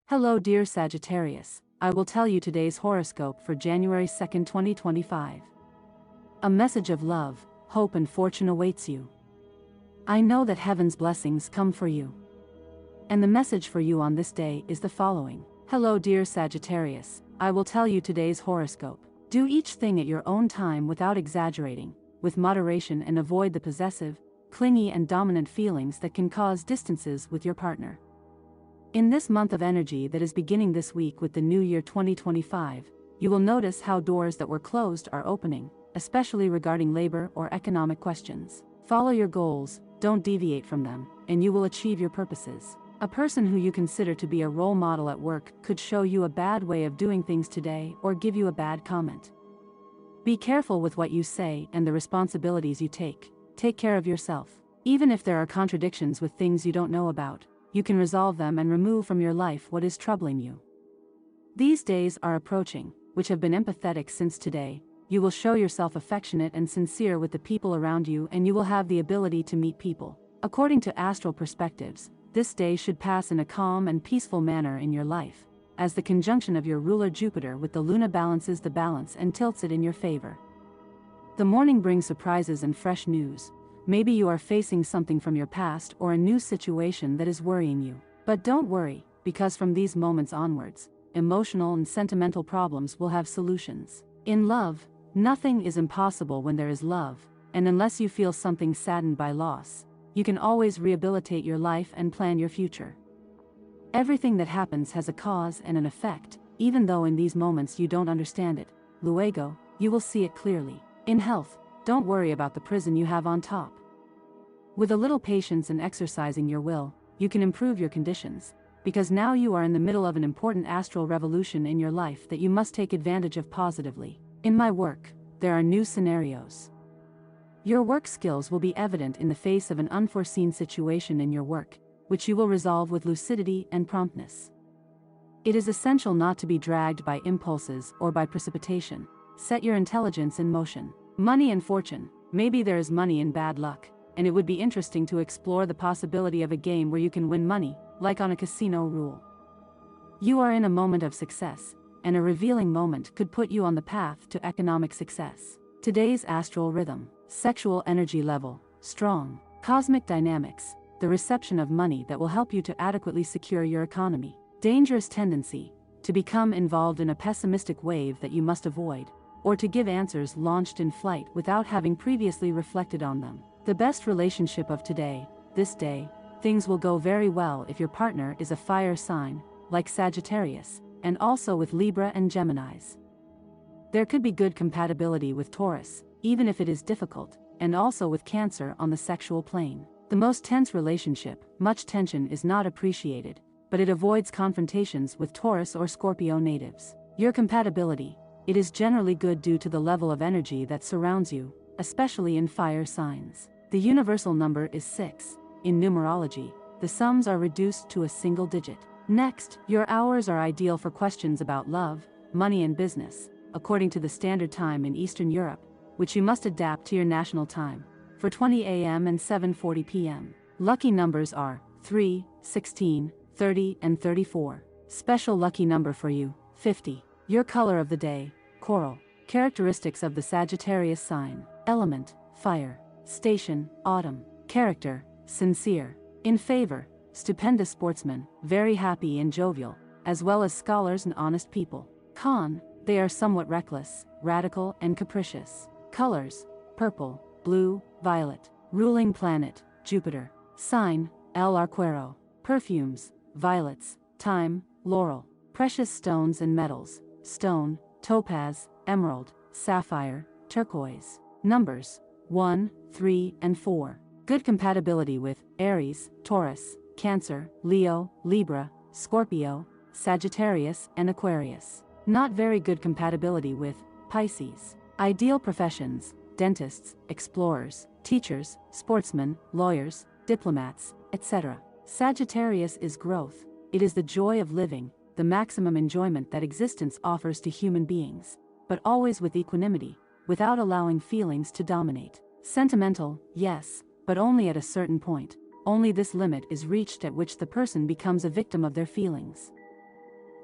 Hello dear Sagittarius, I will tell you today's horoscope for January 2nd, 2025. A message of love, hope and fortune awaits you. I know that heaven's blessings come for you. And the message for you on this day is the following. Hello dear Sagittarius, I will tell you today's horoscope. Do each thing at your own time without exaggerating, with moderation, and avoid the possessive, clingy and dominant feelings that can cause distances with your partner. In this month of energy that is beginning this week with the new year 2025, you will notice how doors that were closed are opening, especially regarding labor or economic questions. Follow your goals, don't deviate from them, and you will achieve your purposes. A person who you consider to be a role model at work could show you a bad way of doing things today or give you a bad comment. Be careful with what you say and the responsibilities you take. Take care of yourself. Even if there are contradictions with things you don't know about, you can resolve them and remove from your life what is troubling you. These days are approaching, which have been empathetic since today. You will show yourself affectionate and sincere with the people around you, and you will have the ability to meet people. According to astral perspectives, this day should pass in a calm and peaceful manner in your life, as the conjunction of your ruler Jupiter with the Luna balances the balance and tilts it in your favor. The morning brings surprises and fresh news. Maybe you are facing something from your past or a new situation that is worrying you. But don't worry, because from these moments onwards, emotional and sentimental problems will have solutions. In love, nothing is impossible when there is love, and unless you feel something saddened by loss, you can always rehabilitate your life and plan your future. Everything that happens has a cause and an effect, even though in these moments you don't understand it. Luego, you will see it clearly. In health, don't worry about the prison you have on top. With a little patience and exercising your will, you can improve your conditions, because now you are in the middle of an important astral revolution in your life that you must take advantage of positively. In my work, there are new scenarios. Your work skills will be evident in the face of an unforeseen situation in your work, which you will resolve with lucidity and promptness. It is essential not to be dragged by impulses or by precipitation. Set your intelligence in motion. Money and fortune. Maybe there is money in bad luck, and it would be interesting to explore the possibility of a game where you can win money, like on a casino rule. You are in a moment of success, and a revealing moment could put you on the path to economic success. Today's astral rhythm, sexual energy level, strong, cosmic dynamics, the reception of money that will help you to adequately secure your economy. Dangerous tendency, to become involved in a pessimistic wave that you must avoid, or to give answers launched in flight without having previously reflected on them. The best relationship of today, this day, things will go very well if your partner is a fire sign, like Sagittarius, and also with Libra and Geminis. There could be good compatibility with Taurus, even if it is difficult, and also with Cancer on the sexual plane. The most tense relationship, much tension is not appreciated, but it avoids confrontations with Taurus or Scorpio natives. Your compatibility, it is generally good due to the level of energy that surrounds you, especially in fire signs. The universal number is 6. In numerology, the sums are reduced to a single digit. Next, your hours are ideal for questions about love, money and business, according to the standard time in Eastern Europe, which you must adapt to your national time, for 20 a.m. and 7:40 p.m. Lucky numbers are 3, 16, 30 and 34. Special lucky number for you, 50. Your color of the day, coral. Characteristics of the Sagittarius sign. Element, fire. Station, autumn. Character, sincere. In favor, stupendous sportsman, very happy and jovial, as well as scholars and honest people. Con, they are somewhat reckless, radical and capricious. Colors, purple, blue, violet. Ruling planet, Jupiter. Sign, El Arquero. Perfumes, violets. Time, laurel. Precious stones and metals. Stone, topaz, emerald, sapphire, turquoise. Numbers, 1, 3 and 4. Good compatibility with Aries, Taurus, Cancer, Leo, Libra, Scorpio, Sagittarius and Aquarius. Not very good compatibility with Pisces. Ideal professions, dentists, explorers, teachers, sportsmen, lawyers, diplomats, etc. Sagittarius is growth. It is the joy of living, the maximum enjoyment that existence offers to human beings, but always with equanimity, without allowing feelings to dominate. Sentimental, yes, but only at a certain point. Only this limit is reached at which the person becomes a victim of their feelings.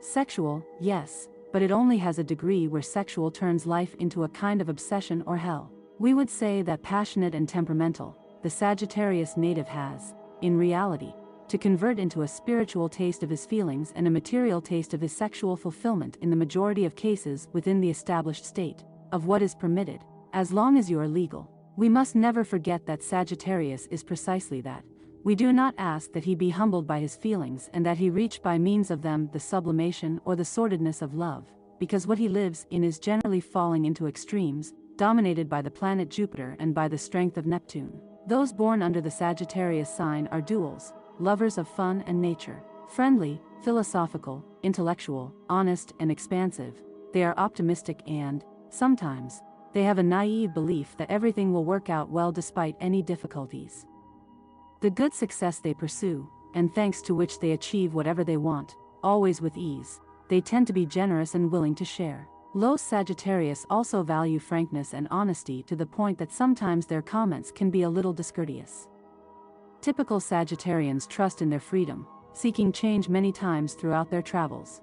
Sexual, yes, but it only has a degree where sexual turns life into a kind of obsession or hell. We would say that passionate and temperamental, the Sagittarius native has, in reality, to convert into a spiritual taste of his feelings and a material taste of his sexual fulfillment in the majority of cases within the established state of what is permitted, as long as you are legal. We must never forget that Sagittarius is precisely that. We do not ask that he be humbled by his feelings and that he reach by means of them the sublimation or the sordidness of love, because what he lives in is generally falling into extremes, dominated by the planet Jupiter and by the strength of Neptune. Those born under the Sagittarius sign are duals, lovers of fun and nature. Friendly, philosophical, intellectual, honest and expansive, they are optimistic and, sometimes, they have a naive belief that everything will work out well despite any difficulties. The good success they pursue, and thanks to which they achieve whatever they want, always with ease, they tend to be generous and willing to share. Low Sagittarius also value frankness and honesty to the point that sometimes their comments can be a little discourteous. Typical Sagittarians trust in their freedom, seeking change many times throughout their travels.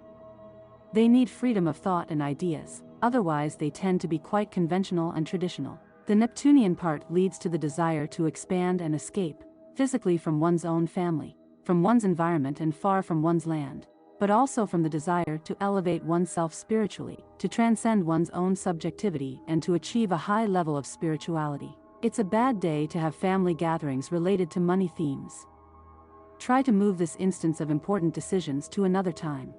They need freedom of thought and ideas, otherwise they tend to be quite conventional and traditional. The Neptunian part leads to the desire to expand and escape, physically from one's own family, from one's environment and far from one's land, but also from the desire to elevate oneself spiritually, to transcend one's own subjectivity and to achieve a high level of spirituality. It's a bad day to have family gatherings related to money themes. Try to move this instance of important decisions to another time.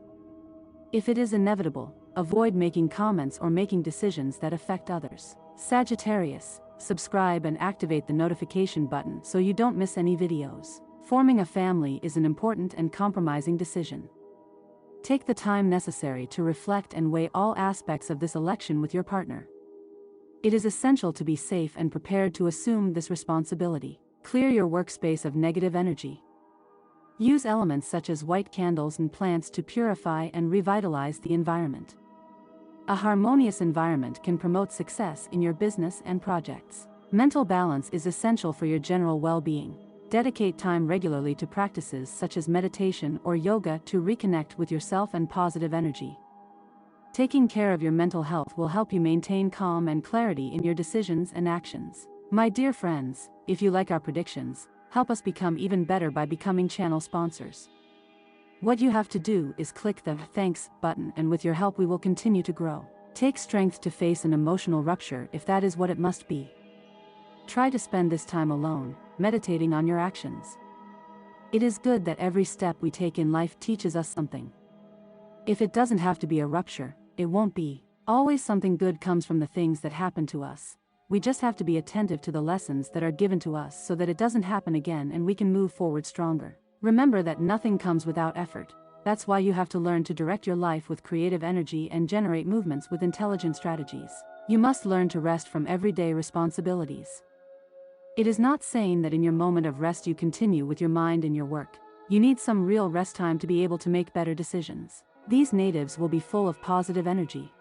If it is inevitable, avoid making comments or making decisions that affect others. Sagittarius, subscribe and activate the notification button so you don't miss any videos. Forming a family is an important and compromising decision. Take the time necessary to reflect and weigh all aspects of this election with your partner. It is essential to be safe and prepared to assume this responsibility. Clear your workspace of negative energy. Use elements such as white candles and plants to purify and revitalize the environment. A harmonious environment can promote success in your business and projects. Mental balance is essential for your general well-being. Dedicate time regularly to practices such as meditation or yoga to reconnect with yourself and positive energy. Taking care of your mental health will help you maintain calm and clarity in your decisions and actions. My dear friends, if you like our predictions, help us become even better by becoming channel sponsors. What you have to do is click the Thanks button, and with your help we will continue to grow. Take strength to face an emotional rupture if that is what it must be. Try to spend this time alone, meditating on your actions. It is good that every step we take in life teaches us something. If it doesn't have to be a rupture, it won't be. Always something good comes from the things that happen to us. We just have to be attentive to the lessons that are given to us so that it doesn't happen again and we can move forward stronger. Remember that nothing comes without effort. That's why you have to learn to direct your life with creative energy and generate movements with intelligent strategies. You must learn to rest from everyday responsibilities. It is not saying that in your moment of rest you continue with your mind in your work. You need some real rest time to be able to make better decisions. These natives will be full of positive energy.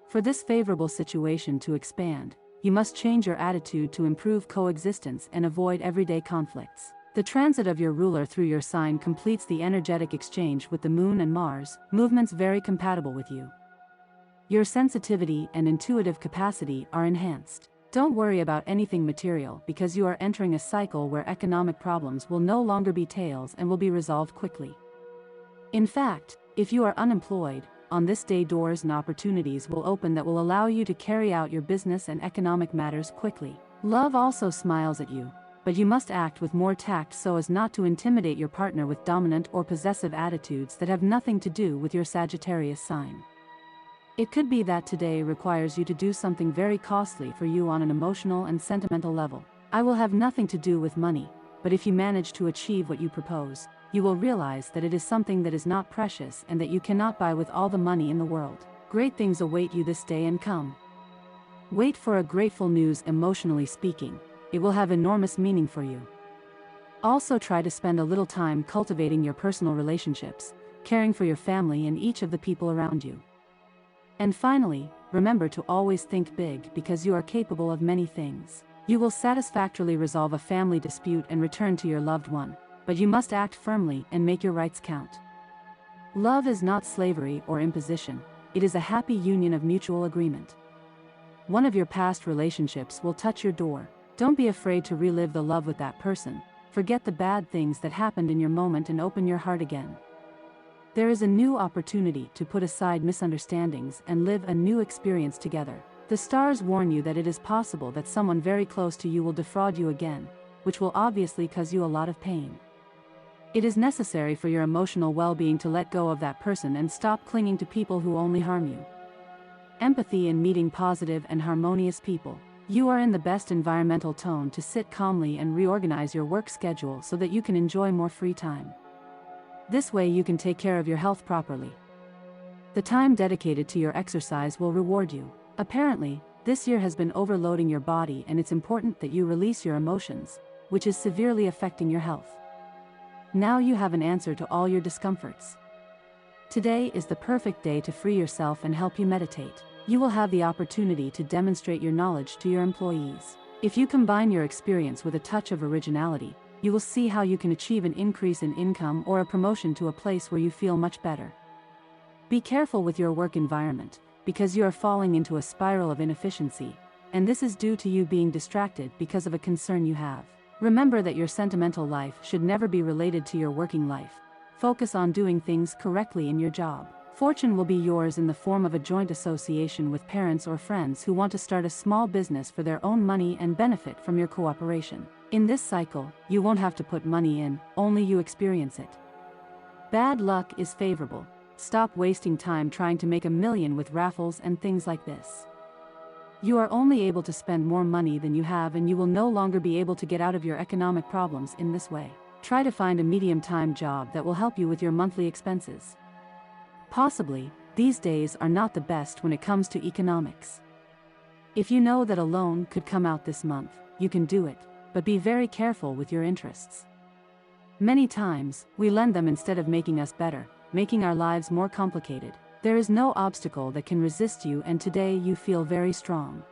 For this favorable situation to expand, you must change your attitude to improve coexistence and avoid everyday conflicts. The transit of your ruler through your sign completes the energetic exchange with the Moon and Mars, movements very compatible with you. Your sensitivity and intuitive capacity are enhanced. Don't worry about anything material because you are entering a cycle where economic problems will no longer be tales and will be resolved quickly. In fact, if you are unemployed, on this day doors and opportunities will open that will allow you to carry out your business and economic matters quickly. Love also smiles at you, but you must act with more tact so as not to intimidate your partner with dominant or possessive attitudes that have nothing to do with your Sagittarius sign. It could be that today requires you to do something very costly for you on an emotional and sentimental level. I will have nothing to do with money, but if you manage to achieve what you propose, you will realize that it is something that is not precious and that you cannot buy with all the money in the world. Great things await you this day and come. Wait for a grateful news. Emotionally speaking, it will have enormous meaning for you. Also try to spend a little time cultivating your personal relationships, caring for your family and each of the people around you. And finally, remember to always think big because you are capable of many things. You will satisfactorily resolve a family dispute and return to your loved one, but you must act firmly and make your rights count. Love is not slavery or imposition, it is a happy union of mutual agreement. One of your past relationships will touch your door. Don't be afraid to relive the love with that person. Forget the bad things that happened in your moment and open your heart again. There is a new opportunity to put aside misunderstandings and live a new experience together. The stars warn you that it is possible that someone very close to you will defraud you again, which will obviously cause you a lot of pain. It is necessary for your emotional well-being to let go of that person and stop clinging to people who only harm you. Empathy in meeting positive and harmonious people. You are in the best environmental tone to sit calmly and reorganize your work schedule so that you can enjoy more free time. This way you can take care of your health properly. The time dedicated to your exercise will reward you. Apparently, this year has been overloading your body, and it's important that you release your emotions, which is severely affecting your health. Now you have an answer to all your discomforts. Today is the perfect day to free yourself and help you meditate. You will have the opportunity to demonstrate your knowledge to your employees. If you combine your experience with a touch of originality, you will see how you can achieve an increase in income or a promotion to a place where you feel much better. Be careful with your work environment, because you are falling into a spiral of inefficiency, and this is due to you being distracted because of a concern you have. Remember that your sentimental life should never be related to your working life. Focus on doing things correctly in your job. Fortune will be yours in the form of a joint association with parents or friends who want to start a small business for their own money and benefit from your cooperation. In this cycle, you won't have to put money in, only you experience it. Bad luck is favorable. Stop wasting time trying to make $1 million with raffles and things like this. You are only able to spend more money than you have, and you will no longer be able to get out of your economic problems in this way. Try to find a medium-time job that will help you with your monthly expenses. Possibly, these days are not the best when it comes to economics. If you know that a loan could come out this month, you can do it, but be very careful with your interests. Many times, we lend them instead of making us better, making our lives more complicated. There is no obstacle that can resist you, and today you feel very strong.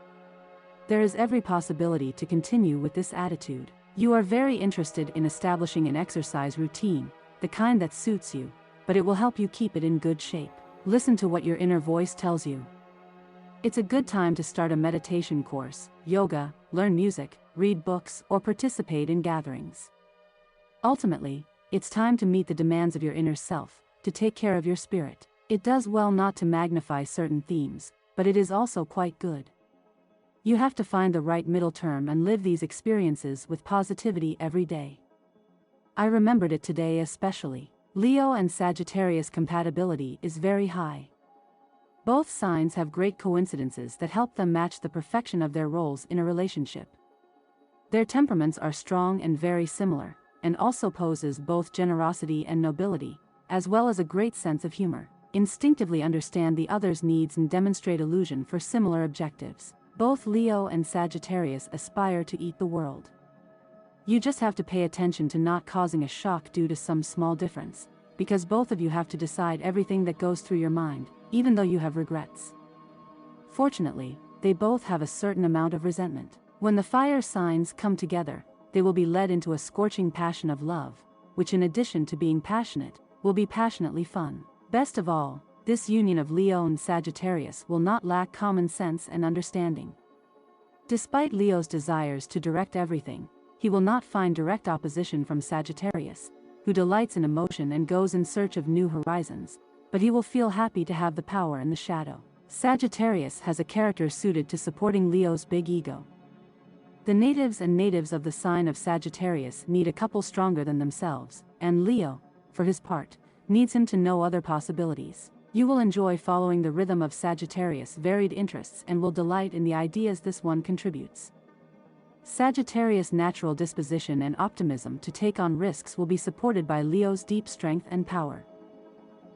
There is every possibility to continue with this attitude. You are very interested in establishing an exercise routine, the kind that suits you, but it will help you keep it in good shape. Listen to what your inner voice tells you. It's a good time to start a meditation course, yoga, learn music, read books, or participate in gatherings. Ultimately, it's time to meet the demands of your inner self, to take care of your spirit. It does well not to magnify certain themes, but it is also quite good. You have to find the right middle term and live these experiences with positivity every day. I remembered it today especially. Leo and Sagittarius compatibility is very high. Both signs have great coincidences that help them match the perfection of their roles in a relationship. Their temperaments are strong and very similar, and also poses both generosity and nobility, as well as a great sense of humor. Instinctively understand the other's needs and demonstrate illusion for similar objectives. Both Leo and Sagittarius aspire to eat the world. You just have to pay attention to not causing a shock due to some small difference, because both of you have to decide everything that goes through your mind, even though you have regrets. Fortunately, they both have a certain amount of resentment. When the fire signs come together, they will be led into a scorching passion of love, which in addition to being passionate, will be passionately fun. Best of all, this union of Leo and Sagittarius will not lack common sense and understanding. Despite Leo's desires to direct everything, he will not find direct opposition from Sagittarius, who delights in emotion and goes in search of new horizons, but he will feel happy to have the power in the shadow. Sagittarius has a character suited to supporting Leo's big ego. The natives of the sign of Sagittarius need a couple stronger than themselves, and Leo, for his part, needs him to know other possibilities. You will enjoy following the rhythm of Sagittarius' varied interests and will delight in the ideas this one contributes. Sagittarius' natural disposition and optimism to take on risks will be supported by Leo's deep strength and power.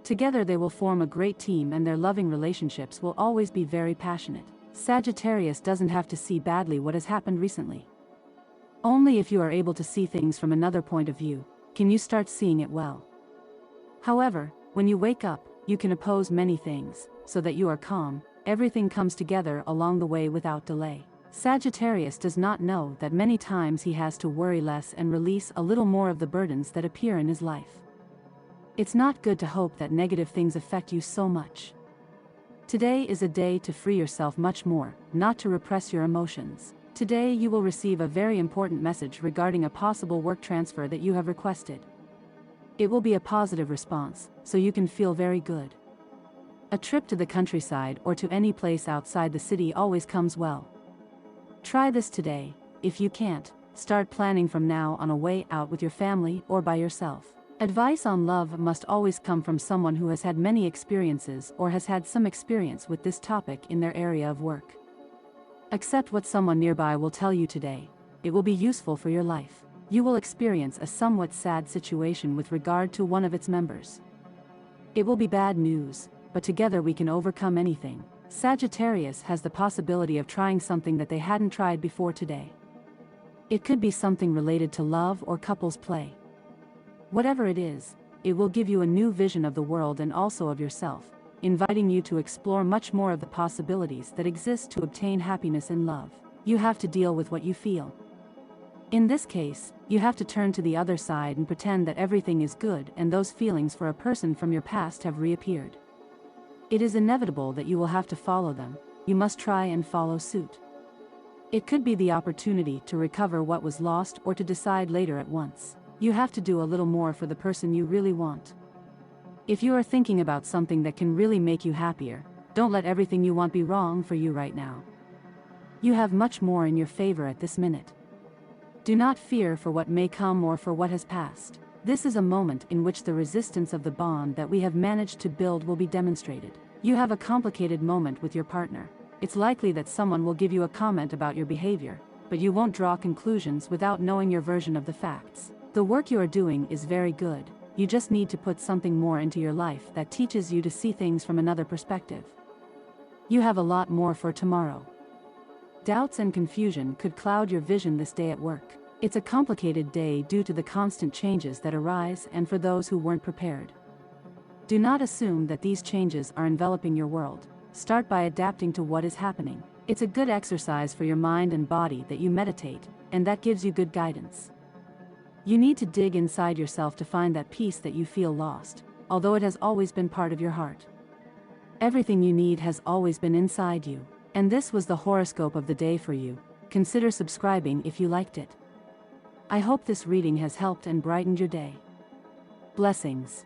Together they will form a great team, and their loving relationships will always be very passionate. Sagittarius doesn't have to see badly what has happened recently. Only if you are able to see things from another point of view, can you start seeing it well. However, when you wake up, you can oppose many things, so that you are calm, everything comes together along the way without delay. Sagittarius does not know that many times he has to worry less and release a little more of the burdens that appear in his life. It's not good to hope that negative things affect you so much. Today is a day to free yourself much more, not to repress your emotions. Today you will receive a very important message regarding a possible work transfer that you have requested. It will be a positive response, so you can feel very good. A trip to the countryside or to any place outside the city always comes well. Try this today. If you can't, start planning from now on a way out with your family or by yourself. Advice on love must always come from someone who has had many experiences or has had some experience with this topic in their area of work. Accept what someone nearby will tell you today. It will be useful for your life. You will experience a somewhat sad situation with regard to one of its members. It will be bad news, but together we can overcome anything. Sagittarius has the possibility of trying something that they hadn't tried before today. It could be something related to love or couples play. Whatever it is, it will give you a new vision of the world and also of yourself, inviting you to explore much more of the possibilities that exist to obtain happiness in love. You have to deal with what you feel. In this case, you have to turn to the other side and pretend that everything is good and those feelings for a person from your past have reappeared. It is inevitable that you will have to follow them. You must try and follow suit. It could be the opportunity to recover what was lost or to decide later at once. You have to do a little more for the person you really want. If you are thinking about something that can really make you happier, don't let everything you want be wrong for you right now. You have much more in your favor at this minute. Do not fear for what may come or for what has passed. This is a moment in which the resistance of the bond that we have managed to build will be demonstrated. You have a complicated moment with your partner. It's likely that someone will give you a comment about your behavior, but you won't draw conclusions without knowing your version of the facts. The work you are doing is very good. You just need to put something more into your life that teaches you to see things from another perspective. You have a lot more for tomorrow. Doubts and confusion could cloud your vision this day at work. It's a complicated day due to the constant changes that arise and for those who weren't prepared. Do not assume that these changes are enveloping your world. Start by adapting to what is happening. It's a good exercise for your mind and body that you meditate, and that gives you good guidance. You need to dig inside yourself to find that peace that you feel lost, although it has always been part of your heart. Everything you need has always been inside you. And this was the horoscope of the day for you. Consider subscribing if you liked it. I hope this reading has helped and brightened your day. Blessings.